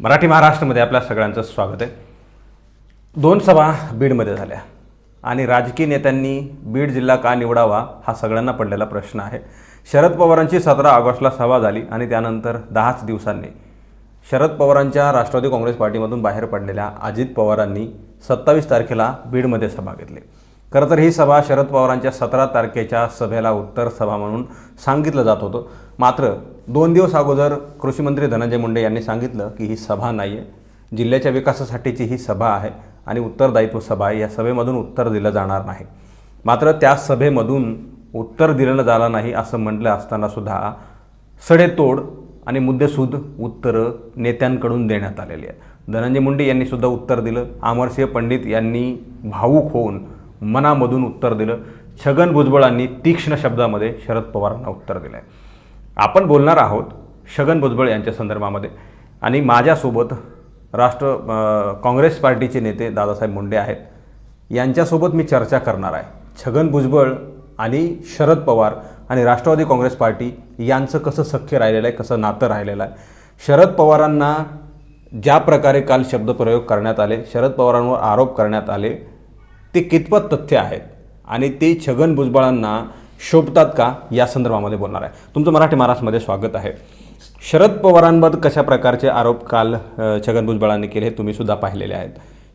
मराठी महाराष्ट्रामध्ये आपल्या सगळ्यांचं स्वागत आहे। 2 सभा बीडमध्ये झाल्या आणि राजकीय नेत्यांनी बीड जिल्हा का निवडावा हा सगळ्यांना पडलेला प्रश्न आहे। शरद पवारांची 17 ऑगस्टला सभा झाली आणि त्यानंतर 10च दिवसांनी शरद पवारांच्या राष्ट्रवादी काँग्रेस पार्टीमधून बाहेर पडलेल्या अजित पवारांनी 27 तारखेला बीडमध्ये सभा घेतली। खरं तर ही सभा शरद पवारांच्या 17 तारखेच्या सभेला उत्तर सभा म्हणून सांगितलं जात होतं। मात्र 2 दिवस अगोदर कृषी मंत्री धनंजय मुंडे यांनी सांगितलं की ही सभा नाही आहे, जिल्ह्याच्या विकासासाठीची ही सभा आहे आणि उत्तरदायित्व सभा आहे, या सभेमधून उत्तर दिलं जाणार नाही। मात्र त्या सभेमधून उत्तर दिलं झालं नाही असं म्हटलं असताना सुद्धा सडेतोड आणि मुद्देसूद उत्तरं नेत्यांकडून देण्यात आलेली आहे। धनंजय मुंडे यांनी सुद्धा उत्तर दिलं, अमरसिंह पंडित यांनी भावूक होऊन मनामधून उत्तर दिलं, छगन भुजबळांनी तीक्ष्ण शब्दामध्ये शरद पवारांना उत्तर दिलं आहे। आपण बोलणार आहोत छगन भुजबळ यांच्या संदर्भामध्ये आणि माझ्यासोबत काँग्रेस पार्टीचे नेते दादासाहेब मुंडे आहेत, यांच्यासोबत मी चर्चा करणार आहे। छगन भुजबळ आणि शरद पवार आणि राष्ट्रवादी काँग्रेस पार्टी यांचं कसं सख्य राहिलेलं आहे, कसं नातं राहिलेलं आहे। शरद पवारांना ज्या प्रकारे काल शब्दप्रयोग करण्यात आले, शरद पवारांवर आरोप करण्यात आले, ते कितपत तथ्य आहेत आणि ते छगन भुजबळांना शोभतात का या संदर्भामध्ये बोलणार आहे। तुमचं मराठी महाराष्ट्रामध्ये स्वागत आहे। शरद पवारांबद्दल कशा प्रकारचे आरोप काल छगन भुजबळांनी केले हे तुम्ही सुद्धा पाहिलेले आहेत।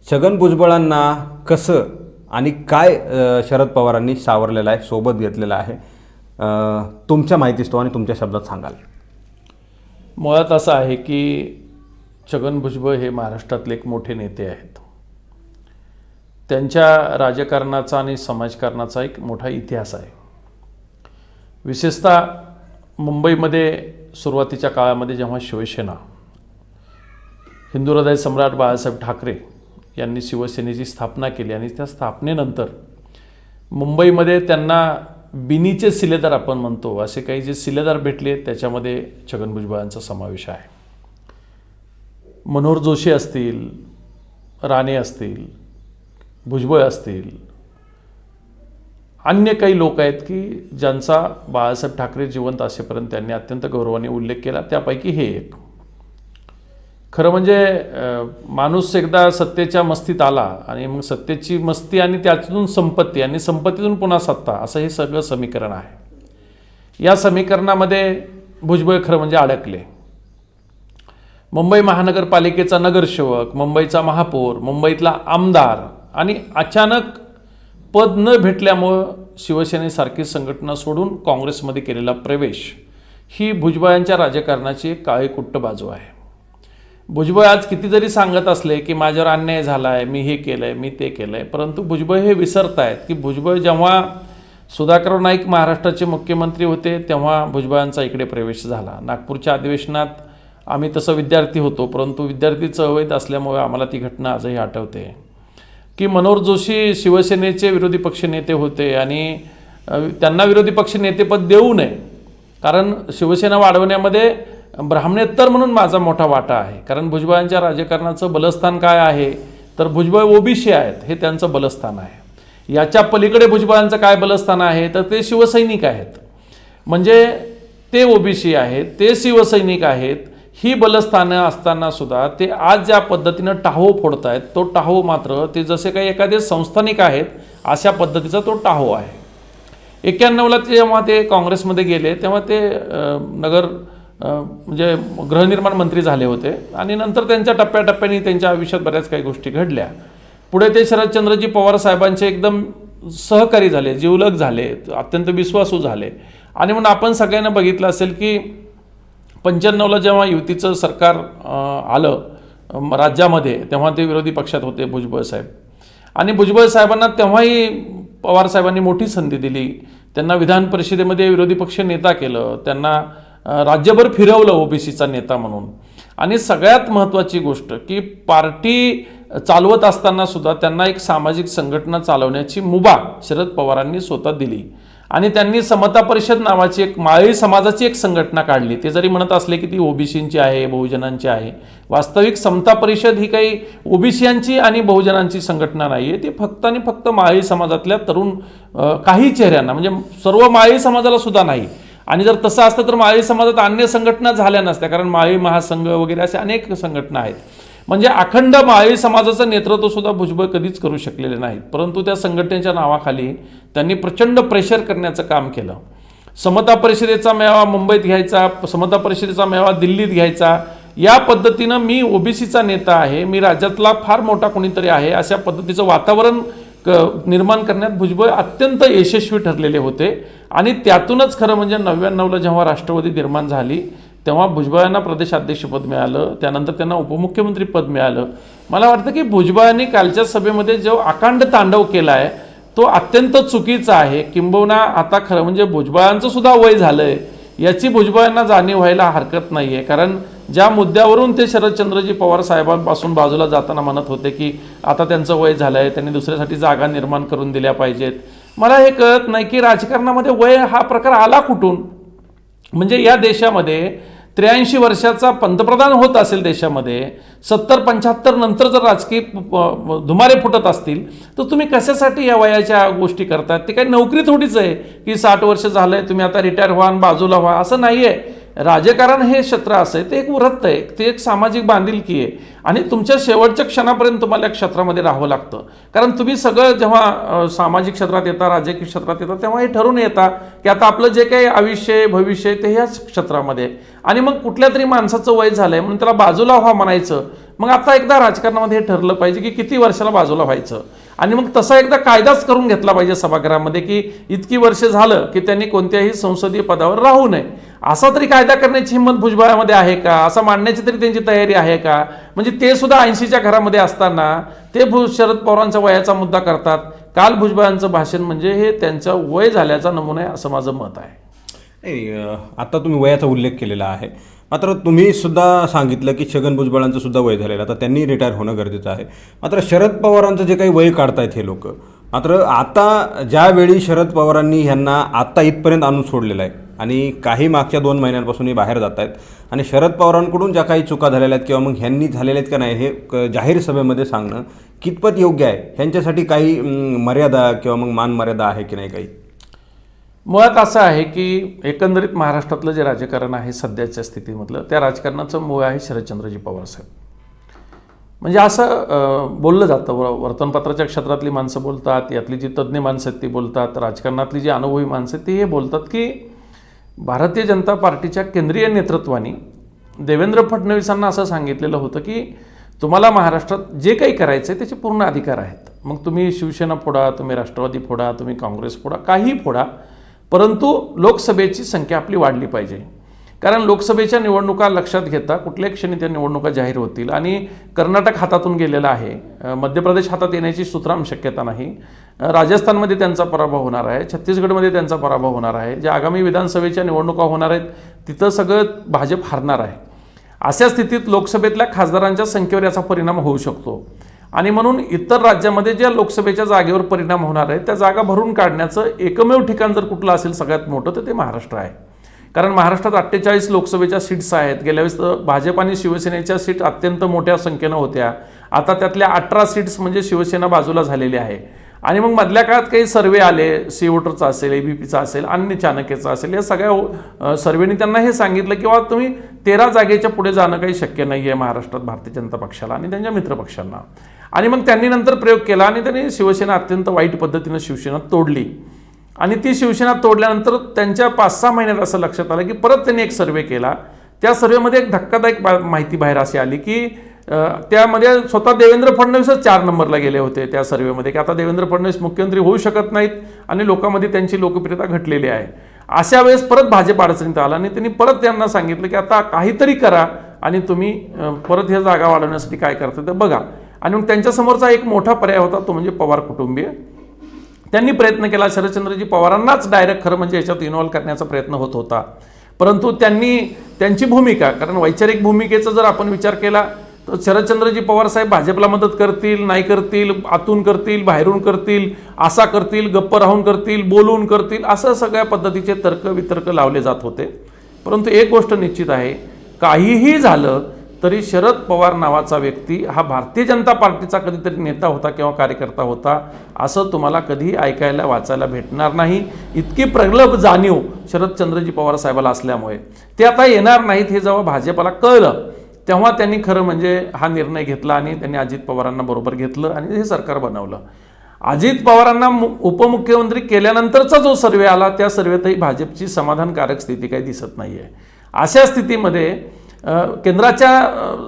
छगन भुजबळांना कसं आणि काय शरद पवारांनी सावरलेलं आहे, सोबत घेतलेलं आहे, तुमच्या माहितीस्तव आणि तुमच्या शब्दात सांगाल। मुळात असं आहे की छगन भुजबळ हे महाराष्ट्रातले एक मोठे नेते आहेत। त्यांच्या राजकारणाचा आणि समाजकारणाचा एक मोठा इतिहास आहे। विशेषतः मुंबईमध्ये सुरुवातीच्या काळामध्ये जेव्हा शिवसेना, हिंदू हृदय सम्राट बाळासाहेब ठाकरे यांनी शिवसेनेची स्थापना केली आणि त्या स्थापनेनंतर मुंबईमध्ये त्यांना बिनीचे सिलेदार आपण म्हणतो असे काही जे सिलेदार भेटले, त्याच्यामध्ये छगन भुजबळांचा समावेश आहे। मनोहर जोशी असतील, राणे असतील, भुजबळ असतील, अन्य काही लोक आहेत की ज्यांचा बाळासाहेब ठाकरे जिवंत असेपर्यंत त्यांनी अत्यंत गौरवाने उल्लेख केला, त्यापैकी हे एक। खरं म्हणजे माणूस एकदा सत्तेच्या मस्तीत आला आणि मग सत्तेची मस्ती आणि त्यातून संपत्ती आणि संपत्तीतून पुन्हा सत्ता, असं हे सगळं समीकरण आहे। या समीकरणामध्ये भुजबळ खरं म्हणजे अडकले। मुंबई महानगरपालिकेचा नगरसेवक, मुंबईचा महापौर, मुंबईतला आमदार आणि अचानक पद न भेटल्यामुळं शिवसेनेसारखी संघटना सोडून काँग्रेसमध्ये केलेला प्रवेश ही भुजबळांच्या राजकारणाची एक काळीकुट्ट बाजू आहे। भुजबळ आज किती जरी सांगत असले की माझ्यावर अन्याय झाला आहे, मी हे केलं आहे, मी ते केलं आहे, परंतु भुजबळ हे विसरत आहेत की भुजबळ जेव्हा सुधाकर नाईक महाराष्ट्राचे मुख्यमंत्री होते तेव्हा भुजबळांचा इकडे प्रवेश झाला। नागपूरच्या अधिवेशनात आम्ही तसं विद्यार्थी होतो, परंतु विद्यार्थी चळवळीत असल्यामुळे आम्हाला ती घटना आजही आठवते की मनोहर जोशी शिवसेनेचे विरोधी पक्षनेते होते आणि त्यांना विरोधी पक्षनेतेपद देऊ नये, कारण शिवसेना वाढवण्यामध्ये ब्राह्मणेतर म्हणून माझा मोठा वाटा आहे। कारण भुजबळांच्या राजकारणाचं बलस्थान काय आहे तर भुजबळ ओबीसी आहेत, हे त्यांचं बलस्थान आहे। याच्या पलीकडे भुजबळांचं काय बलस्थान आहे तर ते शिवसैनिक आहेत, म्हणजे ते ओबीसी आहेत, ते शिवसैनिक आहेत। ही बलस्थानं असताना सुद्धा ते आज ज्या पद्धतीनं टाहो फोडत आहेत, तो टाहो मात्र ते जसे काही एखादे संस्थानिक आहेत अशा पद्धतीचा तो टाहो आहे। 91ला जेव्हा ते काँग्रेसमध्ये गेले तेव्हा ते म्हणजे गृहनिर्माण मंत्री झाले होते आणि नंतर त्यांच्या टप्प्याटप्प्याने त्यांच्या आयुष्यात बऱ्याच काही गोष्टी घडल्या। पुढे ते शरदचंद्रजी पवार साहेबांचे एकदम सहकारी झाले, जिवलग झाले, अत्यंत विश्वासू झाले। आणि म्हणून आपण सगळ्यांना बघितलं असेल की 95ला जेव्हा युतीचं सरकार आलं राज्यामध्ये तेव्हा ते विरोधी पक्षात होते भुजबळ साहेब, आणि भुजबळ साहेबांना तेव्हाही पवार साहेबांनी मोठी संधी दिली, त्यांना विधान परिषदेमध्ये विरोधी पक्ष नेता केलं, त्यांना राज्यभर फिरवलं ओबीसीचा नेता म्हणून। आणि सगळ्यात महत्त्वाची गोष्ट की पार्टी चालवत असताना सुद्धा त्यांना एक सामाजिक संघटना चालवण्याची मुभा शरद पवारांनी स्वतः दिली आणि त्यांनी समता परिषद नावाची एक माळी समाजाची एक संघटना काढली। ते जरी म्हणत असले की ती ओबीसींची आहे, बहुजनांची आहे, वास्तविक समता परिषद ही काही ओबीसीयांची आणि बहुजनांची संघटना नाही आहे, ती फक्त आणि फक्त माळी समाजातल्या तरुण काही चेहऱ्यांना, म्हणजे सर्व माळी समाजाला सुद्धा नाही, आणि जर तसं असतं तर माळी समाजात अन्य संघटना झाल्या नसत्या, कारण माळी महासंघ वगैरे अशा अनेक संघटना आहेत. म्हणजे अखंड माळी समाजाचं नेतृत्व सुद्धा भुजबळ कधीच करू शकलेले नाहीत. परंतु त्या संघटनेच्या नावाखाली त्यांनी प्रचंड प्रेशर करण्याचं काम केलं. समता परिषदेचा मेळावा मुंबईत घ्यायचा, समता परिषदेचा मेळावा दिल्लीत घ्यायचा, या पद्धतीनं मी ओबीसीचा नेता आहे, मी राज्यातला फार मोठा कोणीतरी आहे, अशा पद्धतीचं वातावरण निर्माण करण्यात भुजबळ अत्यंत यशस्वी ठरलेले होते. आणि त्यातूनच खरं म्हणजे 99ला जेव्हा राष्ट्रवादी निर्माण झाली तेव्हा भुजबळांना प्रदेशाध्यक्षपद मिळालं, त्यानंतर त्यांना उपमुख्यमंत्री पद मिळालं. मला वाटतं की भुजबळांनी कालच्या सभेमध्ये जो अकांड तांडव केला आहे तो अत्यंत चुकीचा आहे. किंबहुना आता खरं म्हणजे भुजबळांचं सुद्धा वय झालंय याची भुजबळांना जाणीव व्हायला हरकत नाही आहे. कारण ज्या मुद्द्यावरून ते शरदचंद्रजी पवार साहेबांपासून बाजूला जाताना म्हणत होते की आता त्यांचं वय झालं आहे, त्यांनी दुसऱ्यासाठी जागा निर्माण करून दिल्या पाहिजेत, मला हे कळत नाही की राजकारणामध्ये वय हा प्रकार आला कुठून. म्हणजे या देशामध्ये 83 वर्षाचा पंतप्रधान होत असेल देशामध्ये, 70-75 नंतर जर राजकीय धुमारे फुटत असतील तर तुम्ही कशासाठी या वयाच्या गोष्टी करतात. ते काही नोकरी थोडीच आहे की 60 वर्ष झालंय तुम्ही आता रिटायर व्हा आणि बाजूला व्हा, असं नाही आहे. राजकारण हे क्षेत्र असं आहे, ते एक वृत्त आहे, ते एक सामाजिक बांधिलकी आहे आणि तुमच्या शेवटच्या क्षणापर्यंत तुम्हाला या क्षेत्रामध्ये राहावं लागतं. कारण तुम्ही सगळं जेव्हा सामाजिक क्षेत्रात येता, राजकीय क्षेत्रात येता, तेव्हा हे ठरवून येता की आता आपलं जे काही आयुष्य आहे, भविष्य आहे ते ह्याच क्षेत्रामध्ये. आणि मग कुठल्या तरी माणसाचं वय झालंय म्हणून त्याला बाजूला व्हा म्हणायचं. मग आता एकदा राजकारणामध्ये हे ठरलं पाहिजे की किती वर्षाला बाजूला व्हायचं आणि मग तसा एकदा कायदाच करून घेतला पाहिजे सभागृहामध्ये की इतकी वर्ष झालं की त्यांनी कोणत्याही संसदीय पदावर राहू नये. असा तरी कायदा करण्याची हिंमत भुजबळामध्ये आहे का, असं मांडण्याची तरी त्यांची तयारी आहे का. म्हणजे ते सुद्धा 80च्या घरामध्ये असताना ते शरद पवारांच्या वयाचा मुद्दा करतात. काल भुजबळांचं भाषण म्हणजे हे त्यांचं वय झाल्याचा नमुना आहे असं माझं मत आहे. आता तुम्ही वयाचा उल्लेख केलेला आहे, मात्र तुम्ही सुद्धा सांगितलं की छगन भुजबळांचं सुद्धा वय झालेलं, आता त्यांनी रिटायर होणं गरजेचं आहे. मात्र शरद पवारांचं जे काही वय काढतायत हे लोक, मात्र आता ज्यावेळी शरद पवारांनी ह्यांना आत्ता इथपर्यंत आणून सोडलेलं आहे आणि काही मागच्या 2 महिन्यांपासून हे बाहेर जात आहेत आणि शरद पवारांकडून ज्या काही चुका झालेल्या आहेत किंवा मग ह्यांनी झालेल्या आहेत का नाही हे जाहीर सभेमध्ये सांगणं कितपत योग्य आहे. ह्यांच्यासाठी काही मर्यादा किंवा मग मान मर्यादा आहे की नाही काही. मुळात असं आहे की एकंदरीत महाराष्ट्रातलं जे राजकारण आहे सध्याच्या स्थितीमधलं, त्या राजकारणाचं मूळ आहे शरदचंद्रजी पवार साहेब. म्हणजे असं बोललं जातं, वर्तमानपत्राच्या क्षेत्रातली माणसं बोलतात, यातली जी तज्ज्ञ माणसं आहेत ती बोलतात, राजकारणातली जी अनुभवी माणसं आहेत ती हे बोलतात की भारतीय जनता पार्टीच्या केंद्रीय नेतृत्वाने देवेंद्र फडणवीसांना असं सांगितलेलं होतं की तुम्हाला महाराष्ट्रात जे काही करायचं आहे त्याचे पूर्ण अधिकार आहेत. मग तुम्ही शिवसेना फोडा, तुम्ही राष्ट्रवादी फोडा, तुम्ही काँग्रेस फोडा, काही फोडा, परंतु लोकसभेची संख्या आपली वाढली पाहिजे. कारण लोकसभेच्या निवडणुका लक्षात घेता कुठल्याही क्षणी त्या निवडणुका जाहीर होतील आणि कर्नाटक हातातून गेलेला आहे, मध्य प्रदेश हातात येण्याची सुतराम शक्यता नाही, राजस्थानमध्ये त्यांचा पराभव होणार आहे, छत्तीसगडमध्ये त्यांचा पराभव होणार आहे, ज्या आगामी विधानसभेच्या निवडणुका होणार आहेत तिथं सगळं भाजप हारणार आहे. अशा स्थितीत लोकसभेतल्या खासदारांच्या संख्येवर याचा परिणाम होऊ शकतो आणि म्हणून इतर राज्यामध्ये ज्या लोकसभेच्या जागेवर परिणाम होणार आहे त्या जागा भरून काढण्याचं एकमेव ठिकाण जर कुठलं असेल सगळ्यात मोठं तर ते महाराष्ट्र आहे. कारण महाराष्ट्रात 48 लोकसभेच्या सीट्स आहेत. गेल्या वेळेस भाजप आणि शिवसेनेच्या सीट अत्यंत मोठ्या संख्येनं होत्या, आता त्यातल्या 18 सीट्स म्हणजे शिवसेना बाजूला झालेली आहे. आणि मग मधल्या काळात काही सर्वे आले, सी वोटरचा असेल, एबीपीचा असेल, अन्य चाणक्यचा असेल, या सगळ्या सर्वेनी त्यांना हे सांगितलं की बाबा तुम्ही 13 जागेच्या पुढे जाणं काही शक्य नाही आहे महाराष्ट्रात भारतीय जनता पक्षाला आणि त्यांच्या मित्रपक्षांना. आणि मग त्यांनी नंतर प्रयोग केला आणि त्यांनी शिवसेना अत्यंत वाईट पद्धतीनं शिवसेना तोडली आणि ती शिवसेना तोडल्यानंतर त्यांच्या 5-6 महिन्यात असं लक्षात आलं की परत त्यांनी एक सर्वे केला. त्या सर्वेमध्ये एक धक्कादायक माहिती बाहेर अशी आली की त्यामध्ये स्वतः देवेंद्र फडणवीसच 4 नंबरला गेले होते त्या सर्वेमध्ये की आता देवेंद्र फडणवीस मुख्यमंत्री होऊ शकत नाहीत आणि लोकांमध्ये त्यांची लोकप्रियता घटलेली आहे. अशा वेळेस परत भाजप अडचणीत आला आणि त्यांनी परत त्यांना सांगितलं की आता काहीतरी करा आणि तुम्ही परत ह्या जागा वाढवण्यासाठी काय करता ते बघा. आणि मग त्यांच्यासमोरचा एक मोठा पर्याय होता तो म्हणजे पवार कुटुंबीय. त्यांनी प्रयत्न केला, शरदचंद्रजी पवारांनाच डायरेक्ट खरं म्हणजे याच्यात इन्व्हॉल्व करण्याचा प्रयत्न होत होता, परंतु त्यांनी त्यांची भूमिका, कारण वैचारिक भूमिकेचा जर आपण विचार केला तर शरदचंद्रजी पवार साहेब भाजपला मदत करतील, नाही करतील, आतून करतील, बाहेरून करतील, असा करतील, गप्प राहून करतील, बोलून करतील, असं सगळ्या पद्धतीचे तर्क वितर्क लावले जात होते. परंतु एक गोष्ट निश्चित आहे, काहीही झालं तरी शरद पवार नावाचा व्यक्ती हा भारतीय जनता पार्टीचा कधीतरी नेता होता किंवा कार्यकर्ता होता असं तुम्हाला कधीही ऐकायला वाचायला भेटणार नाही. इतकी प्रगल्भ जाणीव शरदचंद्रजी पवार साहेबाला असल्यामुळे ते आता येणार नाहीत हे जेव्हा भाजपला कळलं तेव्हा त्यांनी खरं म्हणजे हा निर्णय घेतला आणि त्यांनी अजित पवारांना बरोबर घेतलं आणि हे सरकार बनवलं. अजित पवारांना उपमुख्यमंत्री केल्यानंतरचा जो सर्वे आला त्या सर्वेतही भाजपची समाधानकारक स्थिती काही दिसत नाही आहे. अशा स्थितीमध्ये केंद्राच्या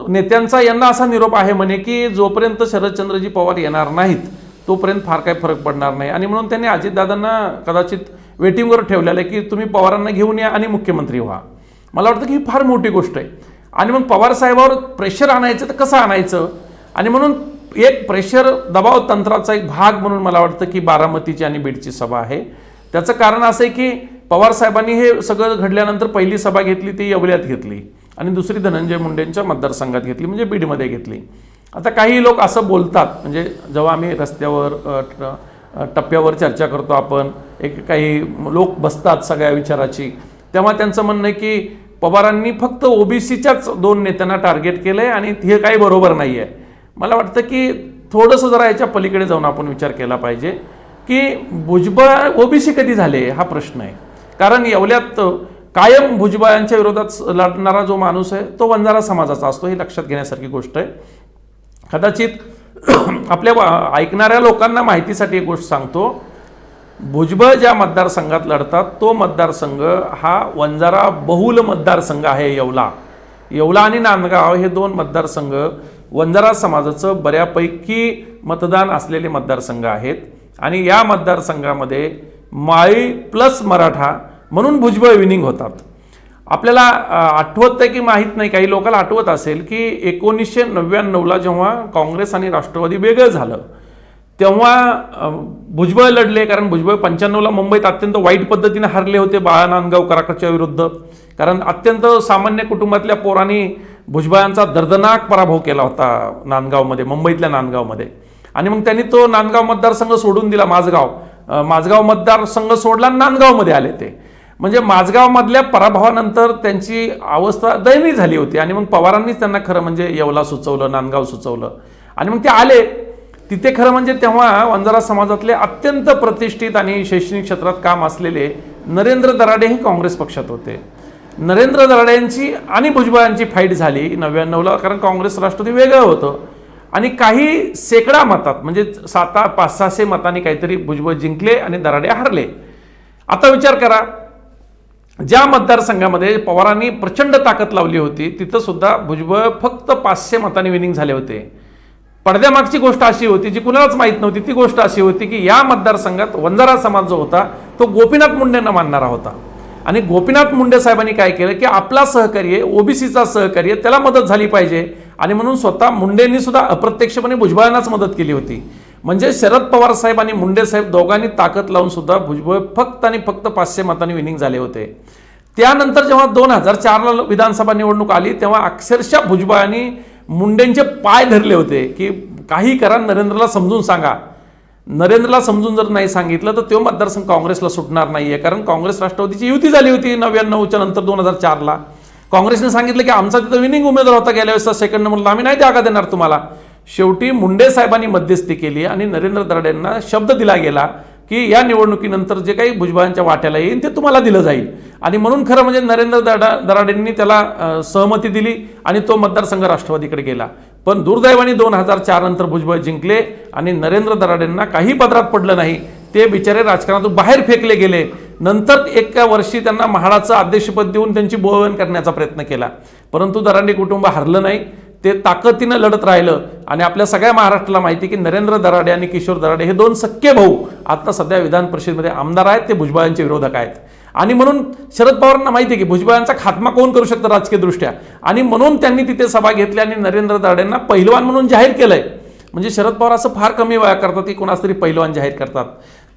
नेत्यांचा यांना असा निरोप आहे म्हणे की जोपर्यंत शरदचंद्रजी पवार येणार नाहीत तोपर्यंत फार काही फरक पडणार नाही आणि म्हणून त्यांनी अजितदादांना कदाचित वेटिंगवर ठेवलेलं आहे की तुम्ही पवारांना घेऊन या आणि मुख्यमंत्री व्हा. मला वाटतं की ही फार मोठी गोष्ट आहे आणि मग पवार साहेबावर प्रेशर आणायचं तर कसं आणायचं आणि म्हणून एक प्रेशर दबाव तंत्राचा एक भाग म्हणून मला वाटतं की बारामतीची आणि बीडची सभा आहे. त्याचं कारण असं आहे की पवार साहेबांनी हे सगळं घडल्यानंतर पहिली सभा घेतली ती येवल्यात घेतली आणि दुसरी धनंजय मुंडेंच्या मतदारसंघात घेतली म्हणजे बीडमध्ये घेतली. आता काही लोक असं बोलतात म्हणजे जेव्हा आम्ही रस्त्यावर टप्प्यावर चर्चा करतो आपण काही लोक बसतात सगळ्या विचाराची तेव्हा त्यांचं म्हणणं आहे की पवारांनी फक्त ओबीसीच्याच 2 नेत्यांना टार्गेट केलंय आणि हे काही बरोबर नाही आहे. मला वाटतं की थोडंसं जरा याच्या पलीकडे जाऊन आपण विचार केला पाहिजे की भुजबळ ओबीसी कधी झाले हा प्रश्न आहे. कारण येवल्यात कायम भुजबळांच्या विरोधात लढणारा जो माणूस आहे तो वंजारा समाजाचा असतो ही लक्षात घेण्यासारखी गोष्ट आहे. कदाचित आपल्या ऐकणाऱ्या लोकांना माहितीसाठी एक गोष्ट सांगतो. भुजबळ ज्या मतदारसंघात लढतात तो मतदारसंघ हा वंजारा बहुल मतदारसंघ आहे. येवला आणि नांदगाव हे 2 मतदारसंघ वंजारा समाजाचं बऱ्यापैकी मतदान असलेले मतदारसंघ आहेत आणि या मतदारसंघामध्ये माळी प्लस मराठा म्हणून भुजबळ विनिंग होतात. आपल्याला आठवत आहे की माहीत नाही काही लोकांना आठवत असेल की 1999ला जेव्हा काँग्रेस आणि राष्ट्रवादी वेगळं झालं तेव्हा भुजबळ लढले कारण भुजबळ 95ला मुंबईत अत्यंत वाईट पद्धतीने हरले होते बाळा नांदगावकरांच्या विरुद्ध. कारण अत्यंत सामान्य कुटुंबातल्या पोरांनी भुजबळांचा दर्दनाक पराभव केला होता नांदगावमध्ये मुंबईतल्या नांदगावमध्ये आणि मग त्यांनी तो नांदगाव मतदारसंघ सोडून दिला. माझगाव मतदारसंघ सोडला नांदगावमध्ये आले ते म्हणजे माझगावमधल्या पराभवानंतर त्यांची अवस्था दयनीय झाली होती आणि मग पवारांनीच त्यांना खरं म्हणजे येवला सुचवलं नांदगाव सुचवलं आणि मग ते आले तिथे. खरं म्हणजे तेव्हा वंजारा समाजातले अत्यंत प्रतिष्ठित आणि शैक्षणिक क्षेत्रात काम असलेले नरेंद्र दराडे हे काँग्रेस पक्षात होते. नरेंद्र दराडेंची आणि भुजबळांची फाईट झाली 99ला कारण काँग्रेस राष्ट्रवादी वेगळं होतं आणि काही शेकडा मतात म्हणजे 500-600 मतांनी काहीतरी भुजबळ जिंकले आणि दराडे हारले. आता विचार करा ज्या मतदारसंघामध्ये पवारांनी प्रचंड ताकद लावली होती तिथं सुद्धा भुजबळ फक्त 500 मतांनी विनिंग झाले होते. पडद्यामागची गोष्ट अशी होती जी कुणालाच माहीत नव्हती. ती गोष्ट अशी होती की या मतदारसंघात वंजारा समाज जो होता तो गोपीनाथ मुंडेंना मानणारा होता आणि गोपीनाथ मुंडे साहेबांनी काय केलं की आपला सहकार्य ओबीसीचा सहकार्य त्याला मदत झाली पाहिजे आणि म्हणून स्वतः मुंडेंनी सुद्धा अप्रत्यक्षपणे भुजबळांनाच मदत केली होती. म्हणजे शरद पवार साहेब आणि मुंडे साहेब दोघांनी ताकद लावून सुद्धा भुजबळ फक्त आणि फक्त 500 मतांनी विनिंग झाले होते. त्यानंतर जेव्हा 2004ला विधानसभा निवडणूक आली तेव्हा अक्षरशः भुजबळांनी मुंडेंचे पाय धरले होते की काही करा नरेंद्रला समजून सांगा. नरेंद्रला समजून जर नाही सांगितलं तर तो मतदारसंघ काँग्रेसला सुटणार नाहीये कारण काँग्रेस राष्ट्रवादीची युती झाली होती 99च्या नंतर 2004ला. काँग्रेसने सांगितलं की आमचा तिथं विनिंग उमेदवार होता गेल्या वेळेसचा सेकंड नंबरला आम्ही नाही जागा देणार तुम्हाला. शेवटी मुंडे साहेबांनी मध्यस्थी केली आणि नरेंद्र दराडेंना शब्द दिला गेला की या निवडणुकीनंतर जे काही भुजबळांच्या वाट्याला येईल ते तुम्हाला दिलं जाईल आणि म्हणून खरं म्हणजे नरेंद्र दराडेंनी त्याला सहमती दिली आणि तो मतदारसंघ राष्ट्रवादीकडे गेला. पण दुर्दैवाने 2004 नंतर भुजबळ जिंकले आणि नरेंद्र दराडेंना काही पदरात पडलं नाही. ते बिचारे राजकारणातून बाहेर फेकले गेले. नंतर एका वर्षी त्यांना महाडाचं अध्यक्षपद देऊन त्यांची बोळवण करण्याचा प्रयत्न केला परंतु दराडे कुटुंब हरलं नाही. ते ताकदीनं लढत राहिलं आणि आपल्या सगळ्या महाराष्ट्राला माहिती की नरेंद्र दराडे आणि किशोर दराडे हे 2 सख्खे भाऊ आता सध्या विधान परिषदेमध्ये आमदार आहेत. ते भुजबळांचे विरोधक आहेत आणि म्हणून शरद पवारांना माहिती आहे की भुजबळांचा खात्मा कोण करू शकतं राजकीय दृष्ट्या आणि म्हणून त्यांनी तिथे सभा घेतली आणि नरेंद्र दराडेंना पहिलवान म्हणून जाहीर केलंय. म्हणजे शरद पवार असं फार कमी वेळा करतात की कोणास तरी पहिलवान जाहीर करतात.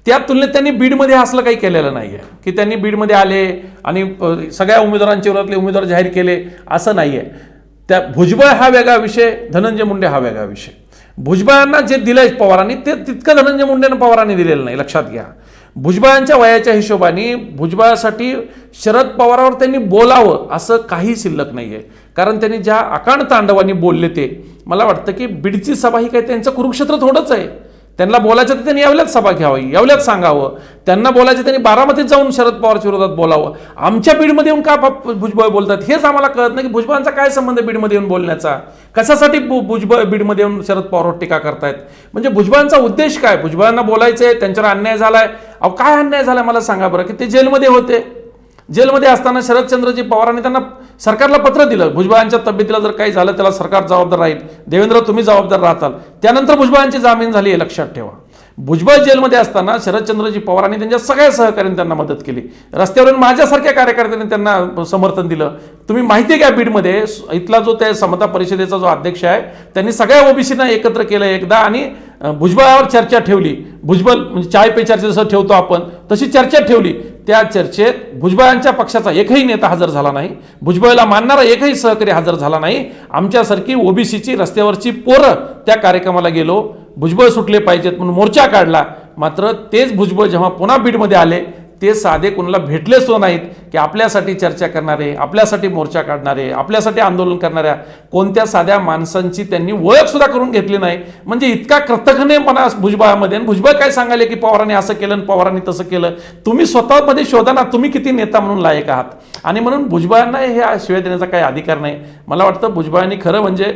त्या तुलनेत त्यांनी बीडमध्ये असलं काही केलेलं नाही आहे की त्यांनी बीडमध्ये आले आणि सगळ्या उमेदवारांच्या विरोधातले उमेदवार जाहीर केले असं नाही आहे. त्या भुजबळ हा वेगळा विषय धनंजय मुंडे हा वेगळा विषय. भुजबळांना जे दिलंय पवारांनी ते तितकं धनंजय मुंडेंना पवारांनी दिलेलं नाही लक्षात घ्या. भुजबळांच्या वयाच्या हिशोबाने भुजबळासाठी शरद पवारावर त्यांनी बोलावं असं काही शिल्लक नाही आहे. कारण त्यांनी ज्या अकांड तांडवानी बोलले ते मला वाटतं की बीडची सभा ही काही त्यांचं कुरुक्षेत्र थोडंच आहे. त्यांना बोलायचं तर त्यांनी यावल्याच सभा घ्यावी, यावल्याच सांगावं. त्यांना बोलायचं त्यांनी बारामतीत जाऊन शरद पवारच्या विरोधात बोलावं. आमच्या बीडमध्ये येऊन का भुजबळ बोलतात हेच आम्हाला कळत नाही की भुजबळांचा काय संबंध बीडमध्ये येऊन बोलण्याचा. कशासाठी भुजबळ बीडमध्ये येऊन शरद पवारवर टीका करतायत. म्हणजे भुजबळांचा उद्देश काय. भुजबळांना बोलायचं आहे त्यांच्यावर अन्याय झालाय. अहो काय अन्याय झालाय मला सांगा बरं. की ते जेलमध्ये होते. जेलमध्ये असताना शरदचंद्रजी पवारांनी त्यांना सरकारला पत्र दिलं भुजबळांच्या तब्येतीला जर काही झालं त्याला सरकार जबाबदार राहील. देवेंद्र तुम्ही जबाबदार राहताल. त्यानंतर भुजबळांची जामीन झाली हे लक्षात ठेवा. भुजबळ जेलमध्ये असताना शरदचंद्रजी पवारांनी त्यांच्या सगळ्या सहकार्याने त्यांना मदत केली. रस्त्यावरून माझ्यासारख्या कार्यकर्त्यांनी त्यांना समर्थन दिलं. तुम्ही माहिती आहे का बीडमध्ये इथला जो त्या समता परिषदेचा जो अध्यक्ष आहे त्यांनी सगळ्या ओबीसीना एकत्र केलं एकदा आणि भुजबळावर चर्चा ठेवली. भुजबळ म्हणजे चाय पे चर्चा जसं ठेवतो आपण तशी चर्चा ठेवली. त्या चर्चेत भुजबळांच्या पक्षाचा एकही नेता हजर झाला नाही. भुजबळला मानणारा एकही सहकारी हजर झाला नाही. आमच्यासारखी ओबीसीची रस्त्यावरची पोरं त्या कार्यक्रमाला गेलो. भुजबळ सुटले पाहिजेत म्हणून मोर्चा काढला. मात्र तेच भुजबळ जेव्हा पुन्हा बीडमध्ये आले ते साधे कोणाला भेटले सुद्धा नाहीत की आपल्यासाठी चर्चा करणारे, आपल्यासाठी मोर्चा काढणारे, आपल्यासाठी आंदोलन करणाऱ्या कोणत्या साध्या माणसांची त्यांनी ओळख सुद्धा करून घेतली नाही. म्हणजे इतका कृतज्ञपणा भुजबळामध्ये. भुजबळ काय सांगाले की पवारांनी असं केलं आणि पवारांनी तसं केलं. तुम्ही स्वतःमध्ये शोधा ना तुम्ही किती नेता म्हणून लायक आहात. आणि म्हणून भुजबळांना हे शिवाय देण्याचा काही अधिकार नाही. मला वाटतं भुजबळांनी खरं म्हणजे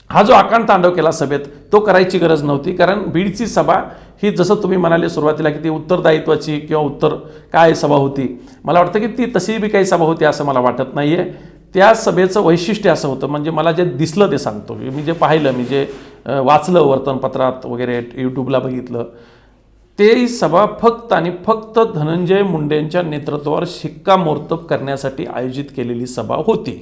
हा जो आकांड तांडव केला सभेत तो करायची गरज नव्हती. कारण बीडची सभा ही जसं तुम्ही म्हणाले सुरुवातीला की ती उत्तरदायित्वाची किंवा उत्तर काय सभा होती. मला वाटतं की ती तशी बी काही सभा होती असं मला वाटत नाही आहे. त्या सभेचं वैशिष्ट्य असं होतं म्हणजे मला जे दिसलं ते सांगतो. मी जे पाहिलं मी जे वाचलं वर्तमानपत्रात वगैरे यूट्यूबला बघितलं ते सभा फक्त आणि फक्त धनंजय मुंडेंच्या नेतृत्वावर शिक्कामोर्तब करण्यासाठी आयोजित केलेली सभा होती.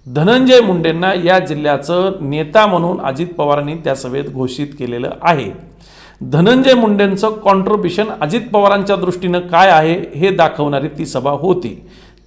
धनंजय मुंडेंना या जिल्ह्याचं नेता म्हणून अजित पवारांनी त्या सभेत घोषित केलेलं आहे. धनंजय मुंडेंचं कॉन्ट्रिब्युशन अजित पवारांच्या दृष्टीनं काय आहे हे दाखवणारी ती सभा होती.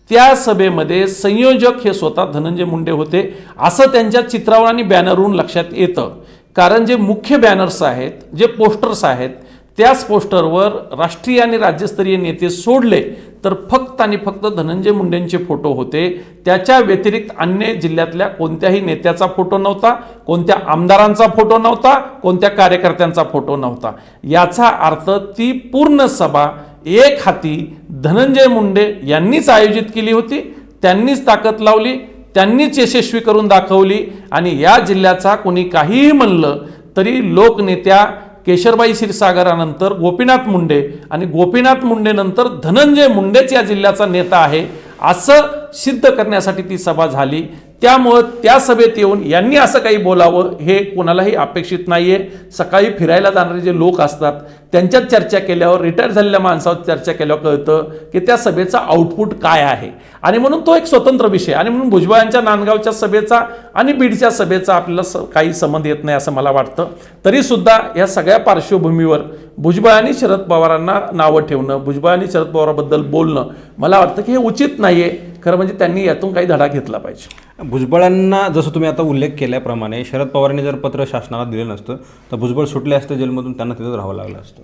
त्या सभेमध्ये संयोजक हे स्वतः धनंजय मुंडे होते असं त्यांच्या चित्रावर आणि बॅनरवरून लक्षात येतं. कारण जे मुख्य बॅनर्स आहेत, जे पोस्टर्स आहेत त्याच पोस्टरवर राष्ट्रीय आणि राज्यस्तरीय नेते सोडले तर फक्त आणि फक्त धनंजय मुंडेंचे फोटो होते. त्याच्या व्यतिरिक्त अन्य जिल्ह्यातल्या कोणत्याही नेत्याचा फोटो नव्हता, कोणत्या आमदारांचा फोटो नव्हता, कोणत्या कार्यकर्त्यांचा फोटो नव्हता. याचा अर्थ ती पूर्ण सभा एक हाती धनंजय मुंडे यांनीच आयोजित केली होती. त्यांनीच ताकद लावली, त्यांनीच यशस्वी करून दाखवली. आणि या जिल्ह्याचा कोणी काहीही म्हणलं तरी लोकनेत्या केशरबाई क्षीरसागरानंतर गोपीनाथ मुंडे आणि गोपीनाथ मुंडेनंतर धनंजय मुंडेच या जिल्ह्याचा नेता आहे असं सिद्ध करण्यासाठी ती सभा झाली. त्यामुळं त्या सभेत येऊन यांनी असं काही बोलावं हे कोणालाही अपेक्षित नाहीये. सकाळी फिरायला जाणारे जे लोक असतात त्यांच्यात चर्चा केल्यावर, रिटायर झालेल्या माणसावर चर्चा केल्यावर कळतं की त्या सभेचा आउटपुट काय आहे. आणि म्हणून तो एक स्वतंत्र विषय. आणि म्हणून भुजबळांच्या नांदगावच्या सभेचा आणि बीडच्या सभेचा आपल्याला काही संबंध येत नाही असं मला वाटतं. तरीसुद्धा या सगळ्या पार्श्वभूमीवर भुजबळांनी शरद पवारांना नावं ठेवणं, भुजबळांनी शरद पवारांबद्दल बोलणं मला वाटतं की हे उचित नाहीये. खरं म्हणजे त्यांनी यातून काही धडा घेतला पाहिजे. भुजबळांना जसं तुम्ही आता उल्लेख केल्याप्रमाणे शरद पवारांनी जर पत्र शासनाला दिलं नसतं तर भुजबळ सुटले असते जेलमधून, त्यांना तिथंच राहावं लागलं असतं.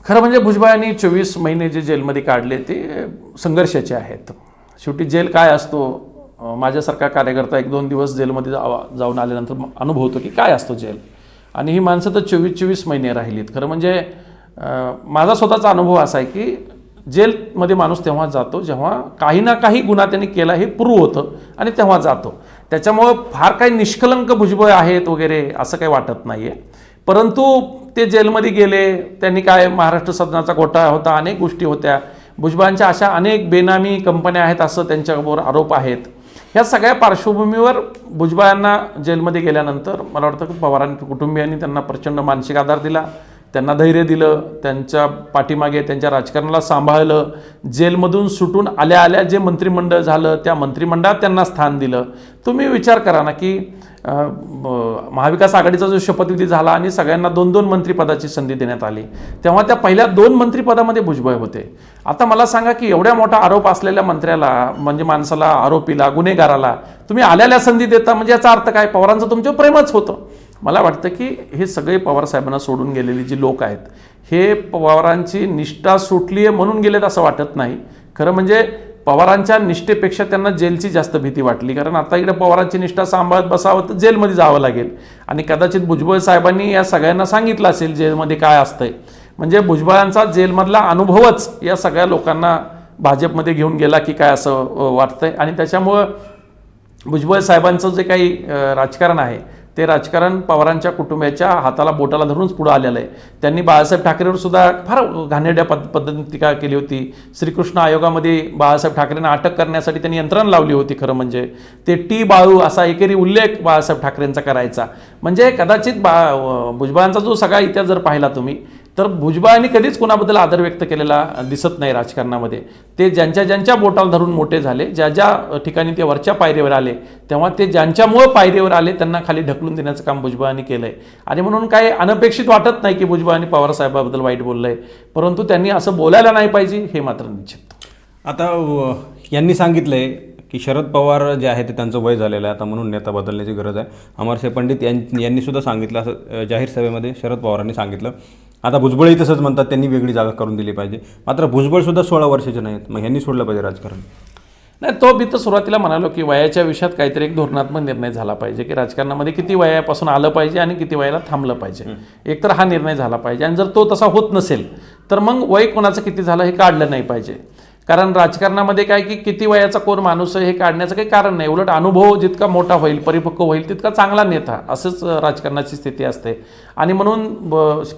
खरं म्हणजे भुजबळांनी 24 महिने जे जेलमध्ये काढले ते संघर्षाचे आहेत. शेवटी जेल काय असतो माझ्यासारखा कार्यकर्ता 1-2 दिवस जेलमध्ये जाऊन आल्यानंतर अनुभवतो की काय असतो जेल. आणि ही माणसं तर 24 महिने राहिलीत. खरं म्हणजे माझा स्वतःचा अनुभव असा आहे की जेलमध्ये माणूस तेव्हा जातो जेव्हा काही ना काही गुन्हा त्यांनी केला हे प्रूव्ह होतं आणि तेव्हा जातो. त्याच्यामुळं फार काही निष्कलंक भुजबळ आहेत वगैरे असं काही वाटत नाही आहे. परंतु ते जेलमध्ये गेले, त्यांनी काय महाराष्ट्र सदनाचा घोटाळा होता, अनेक गोष्टी होत्या. भुजबळांच्या अशा अनेक बेनामी कंपन्या आहेत असं त्यांच्यावर आरोप आहेत. ह्या सगळ्या पार्श्वभूमीवर भुजबळांना जेलमध्ये गेल्यानंतर मला वाटतं की पवारांच्या कुटुंबियांनी त्यांना प्रचंड मानसिक आधार दिला, त्यांना धैर्य दिलं, त्यांच्या पाठीमागे त्यांच्या राजकारणाला सांभाळलं. जेलमधून सुटून आल्या आल्या जे मंत्रिमंडळ झालं त्या मंत्रिमंडळात त्यांना स्थान दिलं. तुम्ही विचार करा ना की महाविकास आघाडीचा जो शपथविधी झाला आणि सगळ्यांना 2-2 मंत्रिपदाची संधी देण्यात आली तेव्हा त्या पहिल्या 2 मंत्रिपदामध्ये भुजबळ होते. आता मला सांगा की एवढ्या मोठा आरोप असलेल्या मंत्र्याला म्हणजे माणसाला, आरोपीला, गुन्हेगाराला तुम्ही आल्याला संधी देता म्हणजे याचा अर्थ काय? पवारांचं तुमच्यावर प्रेमच होतं. मला वाटतं की हे सगळे पवारसाहेबांना सोडून गेलेली जी लोक आहेत हे पवारांची निष्ठा सुटली आहे म्हणून गेलेत असं वाटत नाही. खरं म्हणजे पवारांच्या निष्ठेपेक्षा त्यांना जेलची जास्त भीती वाटली, कारण आता इकडे पवारांची निष्ठा सांभाळत बसावं तर जेलमध्ये जावं लागेल. आणि कदाचित भुजबळ साहेबांनी या सगळ्यांना सांगितलं असेल जेलमध्ये काय असतंय, म्हणजे भुजबळांचा जेलमधला अनुभवच या सगळ्या लोकांना भाजपमध्ये घेऊन गेला की काय असं वाटतंय. आणि त्याच्यामुळं भुजबळ साहेबांचं जे काही राजकारण आहे ते राजकारण पवारांच्या कुटुंबाच्या हाताला बोटाला धरूनच पुढं आलेलं आहे. त्यांनी बाळासाहेब ठाकरेवर सुद्धा फार घाणेरड्या पद्धतीने टीका केली होती. श्रीकृष्ण आयोगामध्ये बाळासाहेब ठाकरेंना अटक करण्यासाठी त्यांनी यंत्रणा लावली होती. खरं म्हणजे ते टी बाळू असा एकेरी उल्लेख बाळासाहेब ठाकरेंचा करायचा. म्हणजे कदाचित भुजबळांचा जो सगळा इतिहास जर पाहिला तुम्ही तर भुजबळांनी कधीच कोणाबद्दल आदर व्यक्त केलेला दिसत नाही राजकारणामध्ये. ते ज्यांच्या बोटाला धरून मोठे झाले, ज्या ठिकाणी ते वरच्या पायरीवर आले तेव्हा ते ज्यांच्यामुळं पायरीवर आले त्यांना खाली ढकलून देण्याचं काम भुजबळांनी केलं आहे. आणि म्हणून काय अनपेक्षित वाटत नाही की भुजबळांनी पवारसाहेबाबद्दल वाईट बोललं आहे, परंतु त्यांनी असं बोलायला नाही पाहिजे हे मात्र निश्चित. आता यांनी सांगितलंय की शरद पवार जे आहे ते त्यांचं वय झालेलं आहे आता, म्हणून नेता बदलण्याची गरज आहे. अमरसिंह पंडित यांनी सुद्धा सांगितलं असं जाहीर सभेमध्ये शरद पवारांनी सांगितलं. आता भुजबळही तसंच म्हणतात त्यांनी वेगळी जागा करून दिली पाहिजे. मात्र भुजबळसुद्धा 16 वर्षाचे नाहीत, मग ह्यांनी सोडलं पाहिजे राजकारण. नाही, तो मी तर सुरुवातीला म्हणालो की वयाच्या विषयात काहीतरी एक धोरणात्मक निर्णय झाला पाहिजे की राजकारणामध्ये किती वयापासून आलं पाहिजे आणि किती वयाला थांबलं पाहिजे. एकतर हा निर्णय झाला पाहिजे. आणि जर तो तसा होत नसेल तर मग वय कोणाचं किती झालं हे काढलं नाही पाहिजे. कारण राजकारणामध्ये काय की किती वयाचा कोण माणूस आहे हे काढण्याचं काही कारण नाही. उलट अनुभव जितका मोठा होईल, परिपक्व होईल, तितका चांगला नेता, असंच राजकारणाची स्थिती असते. आणि म्हणून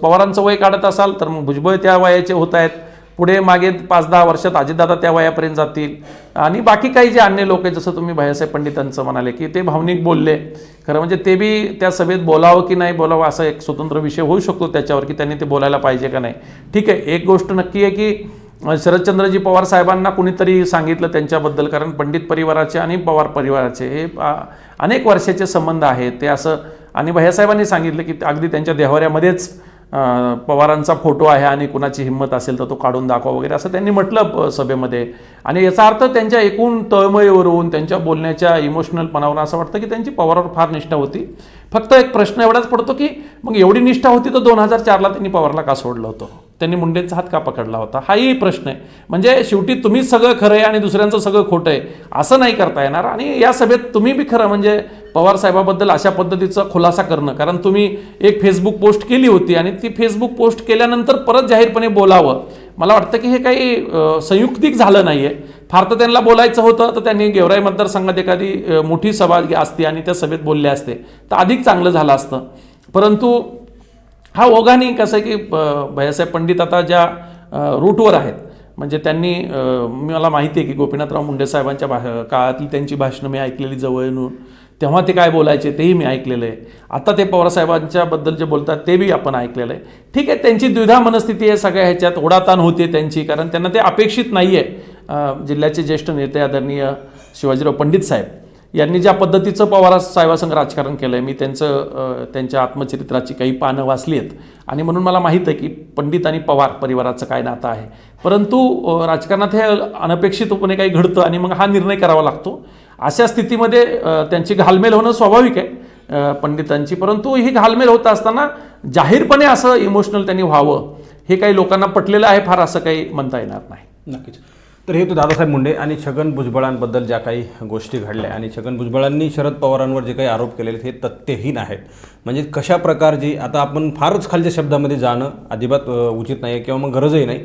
पवारांचं वय काढत असाल तर मग भुजबळ त्या वयाचे होत आहेत, पुढे मागे 5-10 वर्षात अजितदादा त्या वयापर्यंत जातील. आणि बाकी काही जे अन्य लोक आहेत जसं तुम्ही भैयासाहेब पंडितांचं म्हणाले की ते भावनिक बोलले. खरं म्हणजे ते बी त्या सभेत बोलावं की नाही बोलावं असा एक स्वतंत्र विषय होऊ शकतो त्याच्यावर की त्यांनी ते बोलायला पाहिजे का नाही. ठीक आहे, एक गोष्ट नक्की आहे की शरदचंद्रजी पवार साहेबांना कुणीतरी सांगितलं त्यांच्याबद्दल, कारण पंडित परिवाराचे आणि पवार परिवाराचे हे अनेक वर्षाचे संबंध आहेत ते असं. आणि भैयासाहेबांनी सांगितलं की अगदी त्यांच्या देहवाऱ्यामध्येच पवारांचा फोटो आहे आणि कुणाची हिंमत असेल तर तो काढून दाखवा वगैरे असं त्यांनी म्हटलं सभेमध्ये. आणि याचा अर्थ त्यांच्या एकूण तळमळीवरून, त्यांच्या बोलण्याच्या इमोशनलपणावरून असं वाटतं की त्यांची पवारावर फार निष्ठा होती. फक्त एक प्रश्न एवढाच पडतो की मग एवढी निष्ठा होती तर 2004ला त्यांनी पवारला का सोडलं होतं, त्यांनी मुंडेंचा हात का पकडला होता, हाही प्रश्न आहे. म्हणजे शेवटी तुम्हीच सगळं खरं आहे आणि दुसऱ्यांचं सगळं खोटं आहे असं नाही करता येणार. आणि या सभेत तुम्ही बी खरं म्हणजे पवार साहेबाबद्दल अशा पद्धतीचा खुलासा करणं, कारण तुम्ही एक फेसबुक पोस्ट केली होती आणि ती फेसबुक पोस्ट केल्यानंतर परत जाहीरपणे बोलावं, मला वाटतं की हे काही संयुक्तिक झालं नाही आहे. फार तर त्यांना बोलायचं होतं तर त्यांनी गेवराई मतदारसंघात एखादी मोठी सभा असती आणि त्या सभेत बोलले असते तर अधिक चांगलं झालं असतं. परंतु हा ओघाने कसं आहे की भैयासाहेब पंडित आता ज्या रूटवर आहेत, म्हणजे त्यांनी मला माहिती आहे की गोपीनाथराव मुंडे साहेबांच्या काळातली त्यांची भाषणं मी ऐकलेली जवळ येऊन, तेव्हा ते काय बोलायचे तेही मी ऐकलेलं आहे. आता ते पवारसाहेबांच्याबद्दल जे बोलतात ते बी आपण ऐकलेलं आहे. ठीक आहे, त्यांची द्विधा मनस्थिती आहे सगळ्या ह्याच्यात, ओढाताण होते त्यांची, कारण त्यांना ते अपेक्षित नाही आहे. जिल्ह्याचे ज्येष्ठ नेते आदरणीय शिवाजीराव पंडित साहेब यांनी ज्या पद्धतीचं पवार साहेबासंग राजकारण केलं आहे, मी त्यांच्या आत्मचरित्राची काही पानं वाचली आहेत आणि म्हणून मला माहीत आहे की पंडित आणि पवार परिवाराचं काय नातं आहे. परंतु राजकारणात हे अनपेक्षितपणे काही घडतं आणि मग हा निर्णय करावा लागतो. अशा स्थितीमध्ये त्यांची घालमेल होणं स्वाभाविक आहे पंडितांची. परंतु ही घालमेल होत असताना जाहीरपणे असं इमोशनल त्यांनी व्हावं हे काही लोकांना पटलेलं आहे फार असं काही म्हणता येणार नाही. नक्कीच. तर हे तो दादासाहेब मुंडे आणि छगन भुजबळांबद्दल ज्या काही गोष्टी घडल्या आणि छगन भुजबळांनी शरद पवारांवर जे काही आरोप केलेले हे तथ्यहीन आहेत. म्हणजे कशा प्रकारची, आता आपण फारच खालच्या शब्दामध्ये जाणं अजिबात उचित नाही आहे किंवा मग गरजही नाही.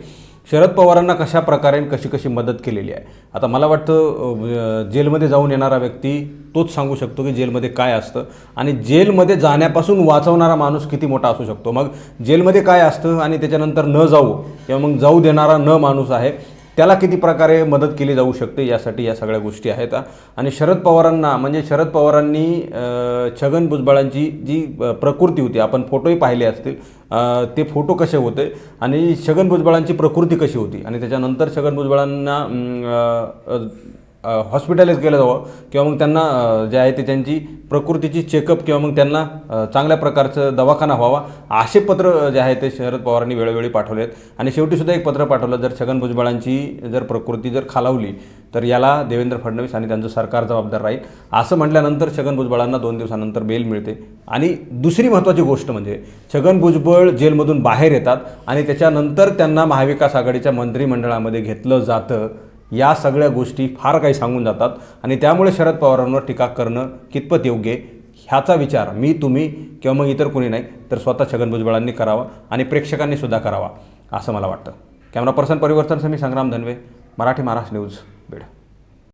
शरद पवारांना कशा प्रकारे कशी मदत केलेली आहे. आता मला वाटतं जेलमध्ये जाऊन येणारा व्यक्ती तोच सांगू शकतो की जेलमध्ये काय असतं आणि जेलमध्ये जाण्यापासून वाचवणारा माणूस किती मोठा असू शकतो. मग जेलमध्ये काय असतं आणि त्याच्यानंतर न जाऊ किंवा मग जाऊ देणारा न माणूस आहे त्याला किती प्रकारे मदत केली जाऊ शकते, यासाठी या सगळ्या गोष्टी आहेत. आणि शरद पवारांना, म्हणजे शरद पवारांनी छगन भुजबळांची जी प्रकृती होती, आपण फोटोही पाहिले असतील, ते फोटो कसे होते आणि छगन भुजबळांची प्रकृती कशी होती आणि त्याच्यानंतर छगन भुजबळांना हॉस्पिटलाइज केलं जावं किंवा मग त्यांना जे आहे ते त्यांची प्रकृतीची चेकअप किंवा मग त्यांना चांगल्या प्रकारचं दवाखाना व्हावा असे पत्र जे आहे ते शरद पवारांनी वेळोवेळी पाठवले आहेत. आणि शेवटीसुद्धा एक पत्र पाठवलं, जर छगन भुजबळांची जर प्रकृती जर खालावली तर याला देवेंद्र फडणवीस आणि त्यांचं सरकार जबाबदार राहील असं म्हटल्यानंतर छगन भुजबळांना 2 दिवसानंतर बेल मिळते. आणि दुसरी महत्त्वाची गोष्ट म्हणजे छगन भुजबळ जेलमधून बाहेर येतात आणि त्याच्यानंतर त्यांना महाविकास आघाडीच्या मंत्रिमंडळामध्ये घेतलं जातं. या सगळ्या गोष्टी फार काही सांगून जातात आणि त्यामुळे शरद पवारांवर टीका करणं कितपत योग्य आहे ह्याचा विचार मी, तुम्ही किंवा मग इतर कोणी नाही तर स्वतः छगन भुजबळांनी करावा आणि प्रेक्षकांनी सुद्धा करावा असं मला वाटतं. कॅमेरा पर्सन परिवर्तनसह मी संग्राम धनवे, मराठी महाराष्ट्र न्यूज, बीड.